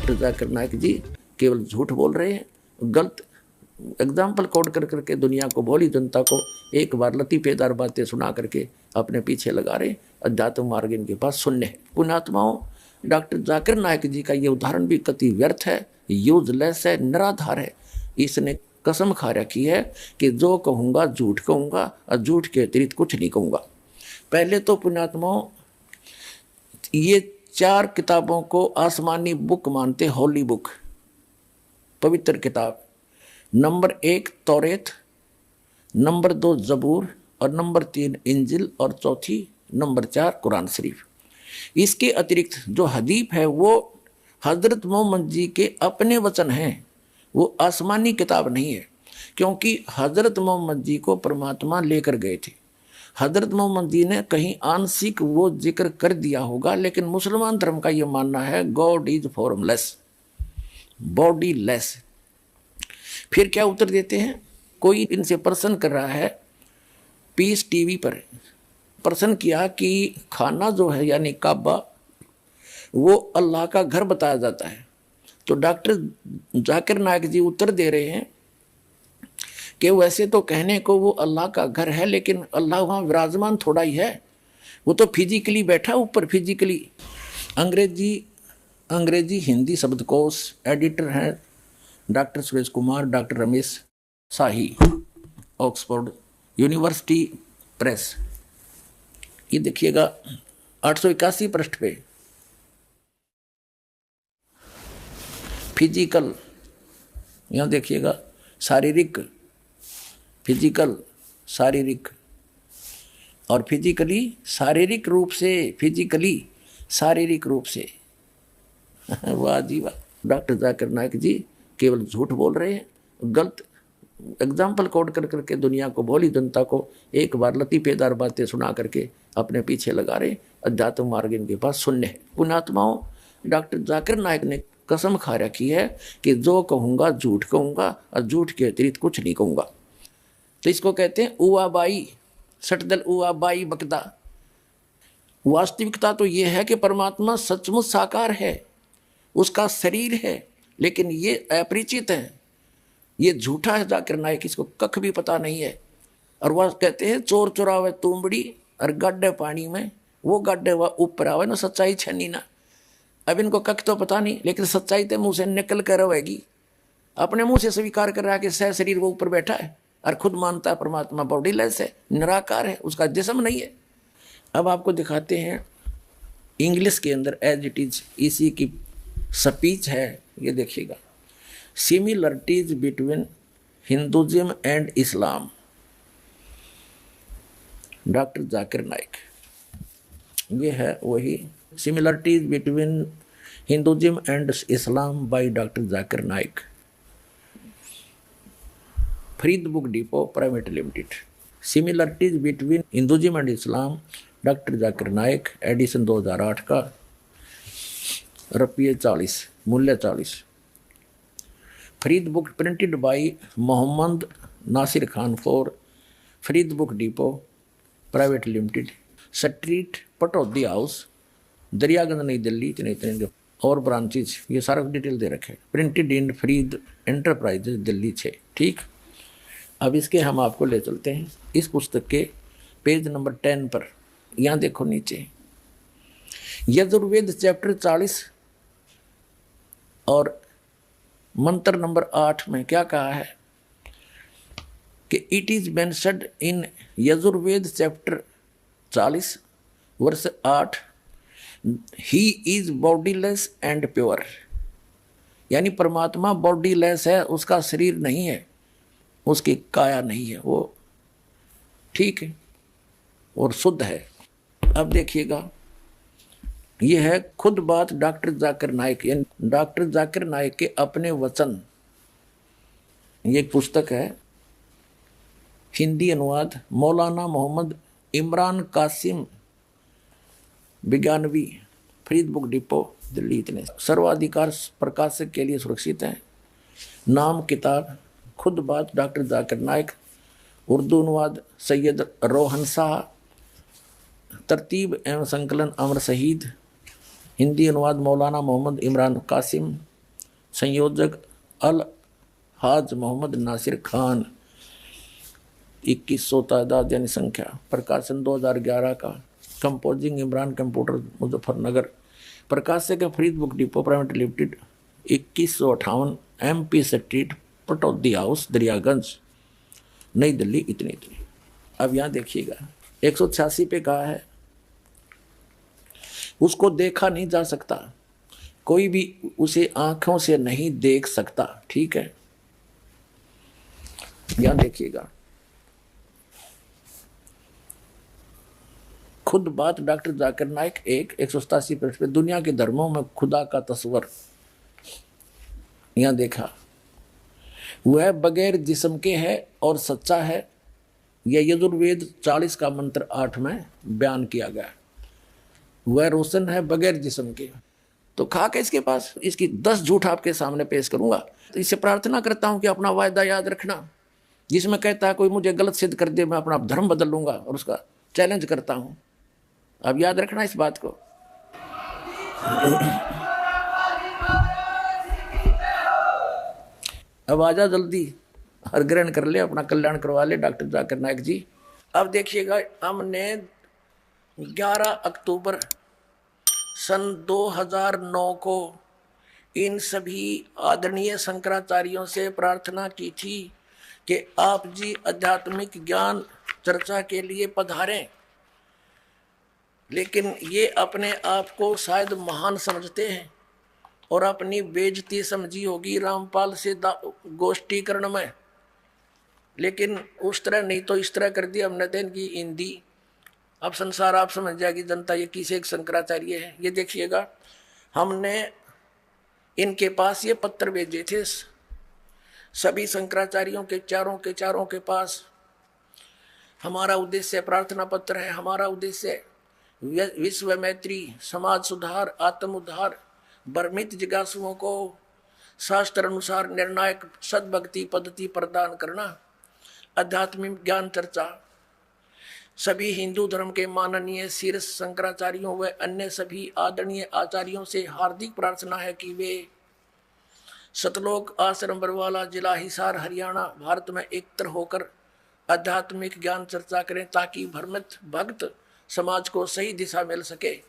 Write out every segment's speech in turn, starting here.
Doctor Zakir Naik जी केवल झूठ बोल रहे हैं, गलत एग्जाम्पल कोट कर करके दुनिया को, भोली जनता को एक बार लतीफेदार बातें सुना करके अपने पीछे लगा रहे। अध्यात्म मार्ग इनके पास शून्य है। पुण्यात्माओं, डॉक्टर जाकिर नाइक जी का ये उदाहरण भी कति व्यर्थ है, यूजलेस है, निराधार है। इसने कसम खा रखी है कि जो कहूँगा झूठ कहूँगा और झूठ के अतिरिक्त कुछ नहीं कहूँगा। पहले तो पुण्यात्माओं, ये 4 किताबों को आसमानी बुक मानते, होली बुक, पवित्र किताब। नंबर 1 तौरेत, नंबर 2 जबूर और नंबर 3 इंजिल और चौथी नंबर 4 कुरान शरीफ। इसके अतिरिक्त जो हदीफ है वो हजरत मोहम्मद जी के अपने वचन हैं, वो आसमानी किताब नहीं है। क्योंकि हजरत मोहम्मद जी को परमात्मा लेकर गए थे। हजरत मोहम्मद जी ने कहीं आंशिक वो जिक्र कर दिया होगा, लेकिन मुसलमान धर्म का ये मानना है God is formless, body less. फिर क्या उत्तर देते हैं? कोई इनसे प्रश्न कर रहा है, पीस टीवी पर प्रश्न किया कि खाना जो है यानी काबा वो अल्लाह का घर बताया जाता है। तो डॉक्टर जाकिर नाइक जी उत्तर दे रहे हैं कि वैसे तो कहने को वो अल्लाह का घर है, लेकिन अल्लाह वहाँ विराजमान थोड़ा ही है, वो तो फिजिकली बैठा ऊपर, फिजिकली। अंग्रेजी हिंदी शब्दकोश एडिटर हैं डॉक्टर सुरेश कुमार, डॉक्टर रमेश शाही, ऑक्सफोर्ड यूनिवर्सिटी प्रेस। ये देखिएगा 881 पृष्ठ पे फिजिकल, यहाँ देखिएगा शारीरिक, फिजिकल शारीरिक, और फिजिकली शारीरिक रूप से, फिजिकली शारीरिक रूप से। वाह जी वाह, डॉक्टर जाकिर नाइक जी केवल झूठ बोल रहे हैं, गलत एग्जाम्पल कोट कर करके दुनिया को, भोली जनता को एक बार लतीफेदार बातें सुना करके अपने पीछे लगा रहे। अध्यात्म मार्ग इनके पास शून्य है। पुण्यात्माओं, डॉक्टर जाकिर नाइक ने कसम खा रखी है कि जो कहूँगा झूठ कहूँगा और झूठ के अतिरिक्त कुछ नहीं कहूँगा। तो इसको कहते हैं उआबाई, सटदल उआबाई बकदा। वास्तविकता तो ये है कि परमात्मा सचमुच साकार है, उसका शरीर है, लेकिन ये अपरिचित है, ये झूठा है जाकिर नाइक, इसको कख भी पता नहीं है। और वह कहते हैं चोर चुरावे तुमबड़ी और गड्ढे पानी में, वो गड्ढे वह ऊपर आवे ना, सच्चाई छनी ना। अब इनको कख तो पता नहीं, लेकिन सच्चाई तो मुंह से निकल कर रहेगी। अपने मुंह से स्वीकार कर रहा है कि सह शरीर वो ऊपर बैठा है, और खुद मानता है परमात्मा बॉडीलेस है, निराकार है, उसका जिस्म नहीं है। अब आपको दिखाते हैं इंग्लिश के अंदर एज इट इज, इसी की स्पीच है, ये देखिएगा। Similarities between Hinduism and Islam, doctor Zakir Naik. ये है वही similarities between Hinduism and Islam by doctor Zakir Naik, Farid book depot private limited. Similarities between Hinduism and Islam, doctor Zakir Naik, edition 2008 का, रुपये 40, मूल्य 40। Farid book printed by Mohammad Nasir Khan for Farid book depot private limited, street Pataudi house, Daryaganj, New Delhi, इतने और branches, ये सारा डिटेल दे रखे। Printed in Farid enterprises Delhi 6। ठीक, अब इसके हम आपको ले चलते हैं इस पुस्तक के पेज नंबर 10 पर। यहाँ देखो नीचे यजुर्वेद चैप्टर 40 और मंत्र नंबर 8 में क्या कहा है कि it is mentioned in Yajurveda chapter 40 वर्ष 8, he is bodiless and pure. यानी परमात्मा बॉडीलेस है, उसका शरीर नहीं है, उसकी काया नहीं है, वो ठीक है और शुद्ध है। अब देखिएगा, ये है खुद बात डॉक्टर जाकिर नाइक, यानी डॉक्टर जाकिर नाइक के अपने वचन। ये एक पुस्तक है, हिंदी अनुवाद मौलाना मोहम्मद इमरान कासिम विज्ञानवी, फरीद बुक डिपो दिल्ली, इतने। सर्वाधिकार प्रकाशक के लिए सुरक्षित है। नाम किताब खुद बात डॉक्टर जाकिर नाइक, उर्दू अनुवाद सैयद रोहन शाह, तरतीब एवं संकलन अमर शहीद, हिंदी अनुवाद मौलाना मोहम्मद इमरान कासिम, संयोजक अल हाज मोहम्मद नासिर खान, 2100 तादाद यानी संख्या, प्रकाशन 2011 का, कंपोजिंग इमरान कंप्यूटर मुजफ्फरनगर, प्रकाशक है Farid book depot private limited, 2158 MP street Pataudi house Daryaganj New Delhi, इतनी। अब यहाँ देखिएगा 186 पे कहा है उसको देखा नहीं जा सकता, कोई भी उसे आंखों से नहीं देख सकता, ठीक है। यहाँ देखिएगा खुद बात डॉक्टर जाकिर नाइक 187 पृष्ठ पे, दुनिया के धर्मों में खुदा का तस्वर। यहाँ देखा वह बगैर जिस्म के है और सच्चा है, यह यजुर्वेद 40 का मंत्र 8 में बयान किया गया। वह रोशन है बगैर जिस्म के। तो खाक है इसके पास, इसकी 10 झूठ आपके सामने पेश करूंगा। तो इससे प्रार्थना करता हूं कि अपना वायदा याद रखना, जिसमें कहता है कोई मुझे गलत सिद्ध कर दे मैं अपना धर्म बदल लूंगा, और उसका चैलेंज करता हूं। अब याद रखना इस बात को। अब आजा जल्दी, हर ग्रहण कर ले, अपना कल्याण करवा ले डॉक्टर जाकिर नाइक जी। अब देखिएगा हमने 11 अक्टूबर सन 2009 को इन सभी आदरणीय शंकराचार्यों से प्रार्थना की थी कि आप जी आध्यात्मिक ज्ञान चर्चा के लिए पधारें, लेकिन ये अपने आप को शायद महान समझते हैं और अपनी बेइज्जती समझी होगी रामपाल से गोष्ठीकरण में, लेकिन उस तरह नहीं तो इस तरह कर दिया हमने तो इनकी हिंदी। अब संसार आप समझ जाएगी जनता ये किसे एक शंकराचार्य है। ये देखिएगा हमने इनके पास ये पत्र भेजे थे सभी शंकराचार्यों के चारों के पास। हमारा उद्देश्य प्रार्थना पत्र है, हमारा उद्देश्य विश्व मैत्री, समाज सुधार, आत्म उद्धार, भ्रमित जिज्ञासुओं को शास्त्र अनुसार निर्णायक सद्भक्ति पद्धति प्रदान करना, आध्यात्मिक ज्ञान चर्चा। सभी हिंदू धर्म के माननीय शीर्ष शंकराचार्यों व अन्य सभी आदरणीय आचार्यों से हार्दिक प्रार्थना है कि वे सतलोक आश्रम बरवाला, जिला हिसार, हरियाणा, भारत में एकत्र होकर आध्यात्मिक ज्ञान चर्चा करें ताकि भ्रमित भक्त समाज को सही दिशा मिल सके।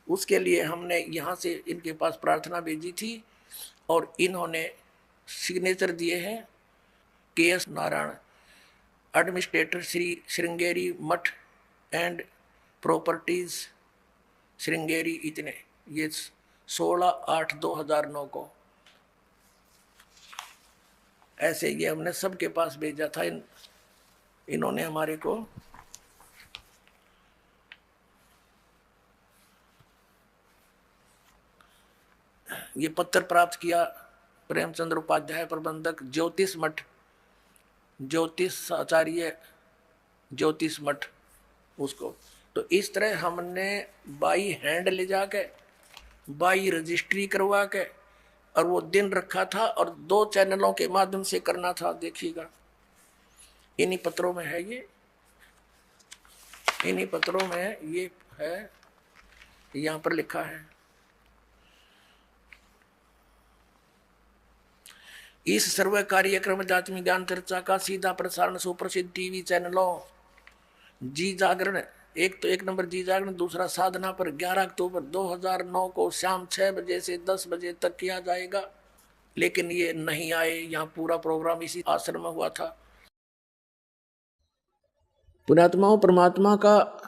उसके लिए हमने यहाँ से इनके पास प्रार्थना भेजी थी और इन्होंने सिग्नेचर दिए हैं KS नारायण, एडमिनिस्ट्रेटर श्री श्रृंगेरी मठ एंड प्रॉपर्टीज श्रृंगेरी, इतने। ये 16/8/2009 को ऐसे ये हमने सबके पास भेजा था। इन्होंने हमारे को ये पत्र प्राप्त किया। प्रेमचंद्र उपाध्याय प्रबंधक ज्योतिष मठ, ज्योतिष आचार्य ज्योतिष मठ उसको। तो इस तरह हमने बाई हैंड ले जाके बाई रजिस्ट्री करवा के और वो दिन रखा था और 2 चैनलों के माध्यम से करना था। देखिएगा इन्हीं पत्रों में है, ये इन्हीं पत्रों में ये है, यहाँ पर लिखा है इस सर्व कार्यक्रम आध्यात्मिक ज्ञान चर्चा का सीधा प्रसारण सुप्रसिद्ध टीवी चैनलों जी जागरण, एक नंबर जी जागरण, दूसरा साधना पर 11 अक्टूबर 2009 को शाम 6 बजे से 10 बजे तक किया जाएगा। लेकिन ये नहीं आए, यहाँ पूरा प्रोग्राम इसी आश्रम में हुआ था। पुण्यात्माओं, परमात्मा का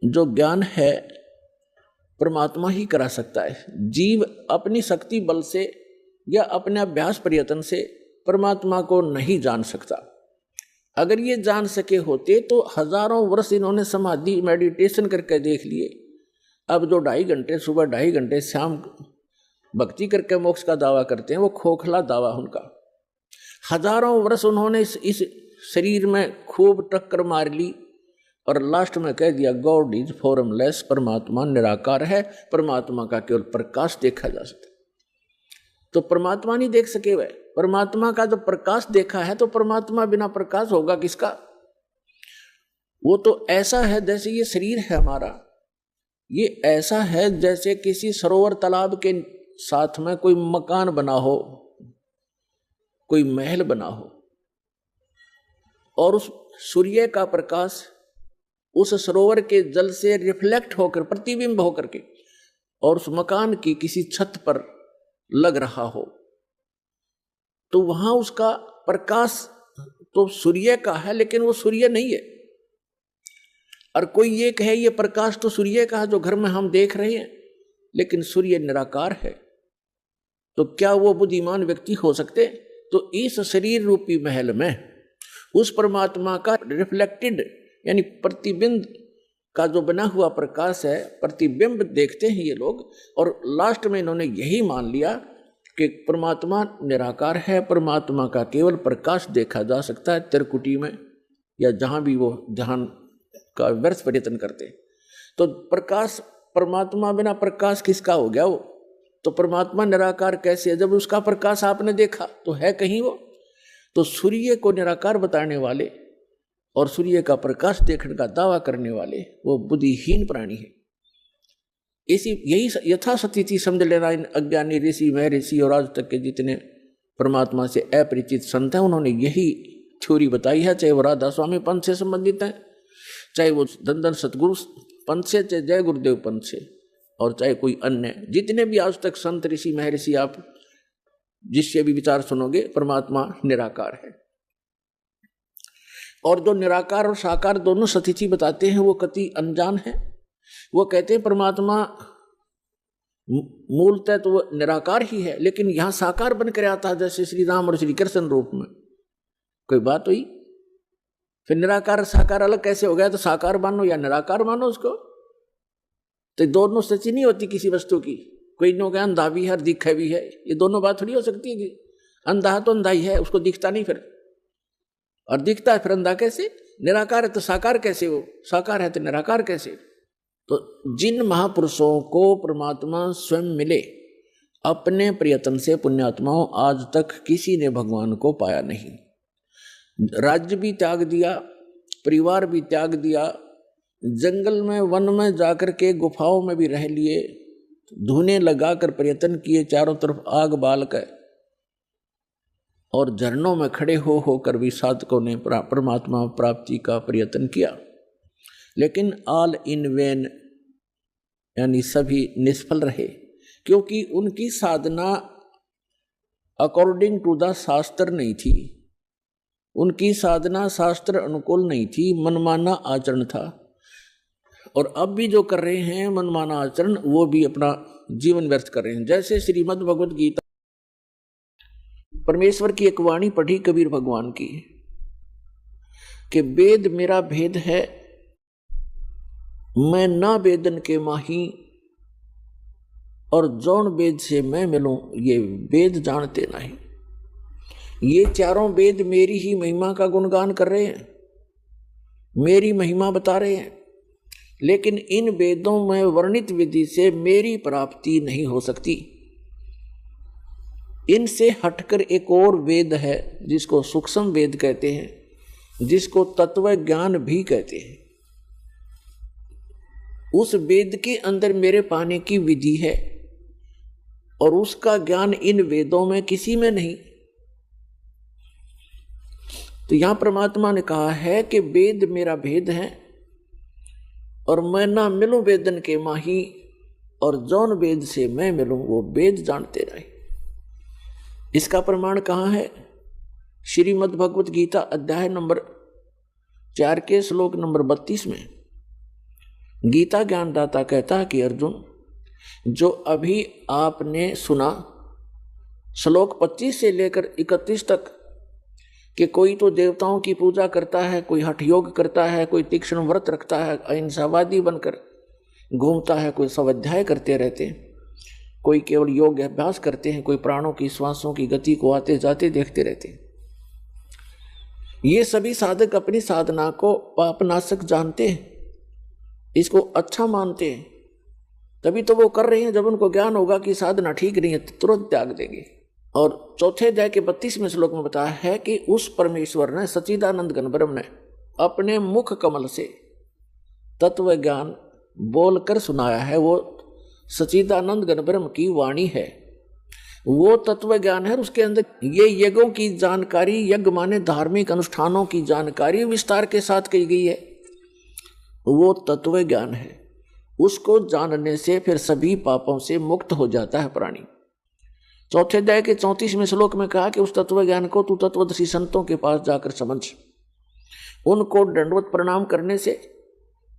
जो ज्ञान है परमात्मा ही करा सकता है। जीव अपनी शक्ति बल से या अपने अभ्यास प्रयत्न से परमात्मा को नहीं जान सकता। अगर ये जान सके होते तो हजारों वर्ष इन्होंने समाधि मेडिटेशन करके देख लिए। अब जो 2.5 घंटे सुबह 2.5 घंटे शाम भक्ति करके मोक्ष का दावा करते हैं वो खोखला दावा उनका। हजारों वर्ष उन्होंने इस शरीर में खूब टक्कर मार ली और लास्ट में कह दिया गॉड इज फॉर्मलेस, परमात्मा निराकार है, परमात्मा का केवल प्रकाश देखा जा सकता। तो परमात्मा नहीं देख सके वह, परमात्मा का जब प्रकाश देखा है तो परमात्मा बिना प्रकाश होगा किसका। वो तो ऐसा है जैसे ये शरीर है हमारा, ये ऐसा है जैसे किसी सरोवर तालाब के साथ में कोई मकान बना हो, कोई महल बना हो, और उस सूर्य का प्रकाश उस सरोवर के जल से रिफ्लेक्ट होकर, प्रतिबिंब होकर के, और उस मकान की किसी छत पर लग रहा हो, तो वहां उसका प्रकाश तो सूर्य का है, लेकिन वो सूर्य नहीं है। और कोई ये कहे ये प्रकाश तो सूर्य का है जो घर में हम देख रहे हैं, लेकिन सूर्य निराकार है, तो क्या वो बुद्धिमान व्यक्ति हो सकते? तो इस शरीर रूपी महल में उस परमात्मा का रिफ्लेक्टेड यानी प्रतिबिंब का जो बना हुआ प्रकाश है, प्रतिबिंब देखते हैं ये लोग, और लास्ट में इन्होंने यही मान लिया कि परमात्मा निराकार है, परमात्मा का केवल प्रकाश देखा जा सकता है त्रिकुटी में या जहां भी वो ध्यान का व्यर्थ प्रयत्न करते। तो प्रकाश, परमात्मा बिना प्रकाश किसका हो गया वो? तो परमात्मा निराकार कैसे है? जब उसका प्रकाश आपने देखा तो है कहीं वो? तो सूर्य को निराकार बताने वाले और सूर्य का प्रकाश देखने का दावा करने वाले वो बुद्धिहीन प्राणी है। यही यथास्थिति समझ लेना इन अज्ञानी ऋषि, महर्षि और आज तक के जितने परमात्मा से अपरिचित संत हैं, उन्होंने यही थ्योरी बताई है, चाहे वो राधा स्वामी पंथ से संबंधित है, चाहे वो धन सतगुरु पंथ से, चाहे जय गुरुदेव पंथ से, और चाहे कोई अन्य जितने भी आज तक संत ऋषि महर्षि आप जिससे भी विचार सुनोगे, परमात्मा निराकार है। और जो निराकार और साकार दोनों स्थिति बताते हैं वो कति अनजान है। वो कहते हैं परमात्मा मूलतः तो वो निराकार ही है, लेकिन यहां साकार बनकर आता है, जैसे श्री राम और श्री कृष्ण रूप में। कोई बात हुई? फिर निराकार साकार अलग कैसे हो गया? तो साकार मानो या निराकार मानो उसको, तो दोनों सच्ची नहीं होती किसी वस्तु की। कोई नो क्या अंधा भी है और दिखा भी है, ये दोनों बात थोड़ी हो सकती है कि अंधा तो अंधा ही है, उसको दिखता नहीं फिर, और दिखता है फिर अंधा कैसे? निराकार है तो साकार कैसे? वो साकार है तो निराकार कैसे? तो जिन महापुरुषों को परमात्मा स्वयं मिले अपने प्रयत्न से, पुण्यात्माओं, आज तक किसी ने भगवान को पाया नहीं। राज्य भी त्याग दिया, परिवार भी त्याग दिया, जंगल में वन में जाकर के गुफाओं में भी रह लिए, धुने लगाकर प्रयत्न किए, चारों तरफ आग बाल कर, और झरनों में खड़े हो होकर भी साधकों ने परमात्मा प्राप्ति का प्रयत्न किया, लेकिन ऑल इन वेन यानी सभी निष्फल रहे, क्योंकि उनकी साधना अकॉर्डिंग टू द शास्त्र नहीं थी, उनकी साधना शास्त्र अनुकूल नहीं थी, मनमाना आचरण था। और अब भी जो कर रहे हैं मनमाना आचरण, वो भी अपना जीवन व्यर्थ कर रहे हैं। जैसे श्रीमद् भगवत गीता, परमेश्वर की एक वाणी पढ़ी कबीर भगवान की कि वेद मेरा भेद है, मैं ना वेदन के माही, और जौन वेद से मैं मिलूं ये वेद जानते नहीं। ये चारों वेद मेरी ही महिमा का गुणगान कर रहे हैं, मेरी महिमा बता रहे हैं, लेकिन इन वेदों में वर्णित विधि से मेरी प्राप्ति नहीं हो सकती। इनसे हटकर एक और वेद है जिसको सूक्ष्म वेद कहते हैं, जिसको तत्व ज्ञान भी कहते हैं। उस वेद के अंदर मेरे पाने की विधि है, और उसका ज्ञान इन वेदों में किसी में नहीं। तो यहां परमात्मा ने कहा है कि वेद मेरा भेद है, और मैं ना मिलूं वेदन के माही, और जौन वेद से मैं मिलूं वो वेद जानते रहे। इसका प्रमाण कहाँ है? श्रीमद् भगवत गीता अध्याय नंबर 4 के श्लोक नंबर 32 में गीता ज्ञानदाता कहता है कि अर्जुन, जो अभी आपने सुना श्लोक 25 से लेकर 31 तक कि कोई तो देवताओं की पूजा करता है, कोई हठ योग करता है, कोई तीक्ष्ण व्रत रखता है, अहिंसावादी बनकर घूमता है, कोई स्वाध्याय करते रहते हैं, कोई केवल योग अभ्यास करते हैं, कोई प्राणों की श्वासों की गति को आते जाते देखते रहते हैं। ये सभी साधक अपनी साधना को पापनाशक जानते हैं, इसको अच्छा मानते हैं, तभी तो वो कर रहे हैं। जब उनको ज्ञान होगा कि साधना ठीक नहीं है तो तुरंत त्याग देंगे। और चौथे अध्याय के 32वें श्लोक में बताया है कि उस परमेश्वर ने, सच्चिदानंद घन ब्रह्म ने अपने मुख कमल से तत्व ज्ञान बोलकर सुनाया है। वो सच्चिदानंद घन ब्रह्म की वाणी है, वो तत्व ज्ञान है। उसके अंदर ये यज्ञों की जानकारी, यज्ञ माने धार्मिक अनुष्ठानों की जानकारी विस्तार के साथ की गई है, वो तत्व ज्ञान है। उसको जानने से फिर सभी पापों से मुक्त हो जाता है प्राणी। चौथे अध्याय के 34वें श्लोक में कहा कि उस तत्व ज्ञान को तू तत्वदर्शी संतों के पास जाकर समझ। उनको दंडवत प्रणाम करने से,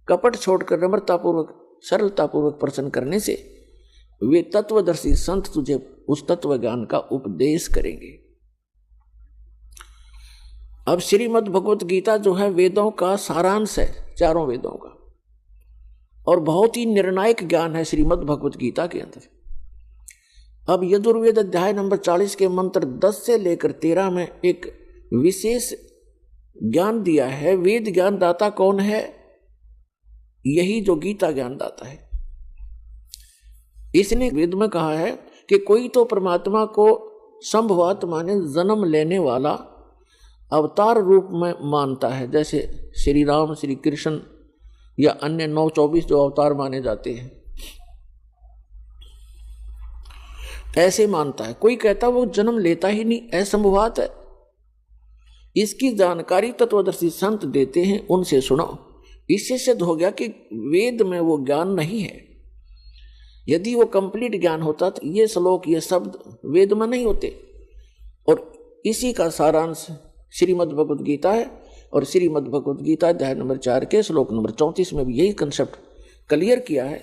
कपट छोड़कर नम्रतापूर्वक सरलतापूर्वक प्रश्न करने से वे तत्वदर्शी संत तुझे उस तत्व ज्ञान का उपदेश करेंगे। अब श्रीमद् भगवत गीता जो है वेदों का सारांश है, चारों वेदों का, और बहुत ही निर्णायक ज्ञान है श्रीमद् भगवत गीता के अंदर। अब यजुर्वेद अध्याय नंबर 40 के मंत्र 10 से लेकर 13 में एक विशेष ज्ञान दिया है। वेद ज्ञान दाता कौन है? यही जो गीता ज्ञान दाता है। इसने वेद में कहा है कि कोई तो परमात्मा को संभवात माने जन्म लेने वाला अवतार रूप में मानता है, जैसे श्री राम, श्री कृष्ण या अन्य 9-24 जो अवतार माने जाते हैं, ऐसे मानता है। कोई कहता वो जन्म लेता ही नहीं, असंभवात है। इसकी जानकारी तत्वदर्शी संत देते हैं, उनसे सुनो। इससे सिद्ध हो गया कि वेद में वो ज्ञान नहीं है। यदि वो कंप्लीट ज्ञान होता तो ये श्लोक, ये शब्द वेद में नहीं होते। और इसी का सारांश श्रीमद् भगवत गीता है। और श्रीमद् भगवत गीता अध्याय नंबर 4 के श्लोक नंबर 34 में भी यही कंसेप्ट क्लियर किया है,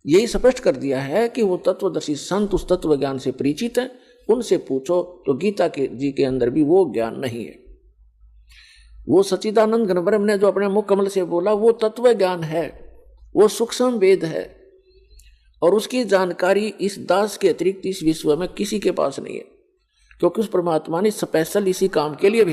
यही स्पष्ट कर दिया है कि वो तत्वदर्शी संत उस तत्व ज्ञान से परिचित हैं, उनसे पूछो। तो गीता के जी के अंदर भी वो ज्ञान नहीं है। वो सच्चिदानंद घन ब्रह्म ने जो अपने मुख कमल से बोला वो तत्व ज्ञान है, वो सूक्ष्म वेद है। और उसकी जानकारी इस दास के अतिरिक्त इस विश्व में किसी के पास नहीं है, क्योंकि उस परमात्मा ने स्पेशल इसी काम के लिए